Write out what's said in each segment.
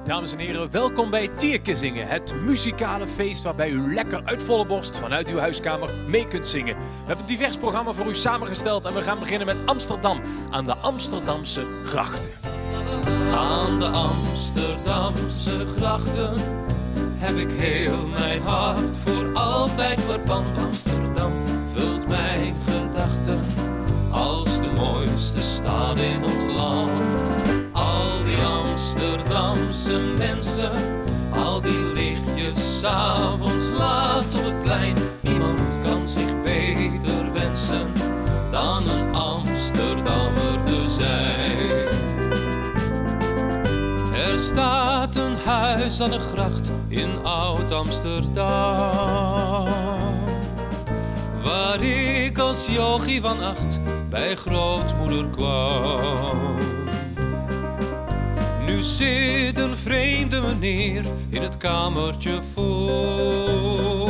Dames en heren, welkom bij Tierkezingen, het muzikale feest waarbij u lekker uit volle borst vanuit uw huiskamer mee kunt zingen. We hebben een divers programma voor u samengesteld en we gaan beginnen met Amsterdam, aan de Amsterdamse grachten. Aan de Amsterdamse grachten heb ik heel mijn hart voor altijd verpand. Amsterdam vult mijn gedachten als de mooiste stad in ons land. Al die Amsterdamse mensen, al die lichtjes 's avonds laat op het plein. Niemand kan zich beter wensen dan een Amsterdammer te zijn. Er staat een huis aan de gracht in Oud-Amsterdam, waar ik als jochie van 8 bij grootmoeder kwam. Nu zit een vreemde meneer in het kamertje voor.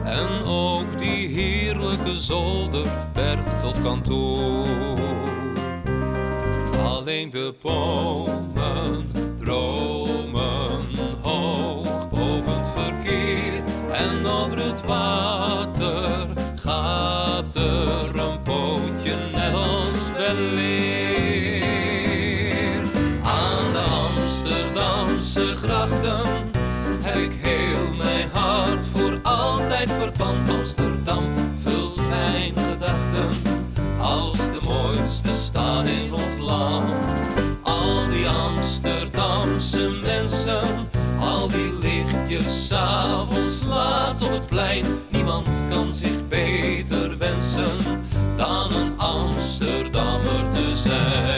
En ook die heerlijke zolder werd tot kantoor. Alleen de bomen dromen hoog boven het verkeer. En over het water gaat er een pootje net als weleer. Aan de Amsterdamse grachten heb ik heel mijn hart voor altijd verpand. Amsterdam vult mijn gedachten als de mooiste stad in ons land. Al die Amsterdamse mensen, al die lichtjes 's avonds laat op het plein. Niemand kan zich beter wensen dan een Amsterdammer te zijn.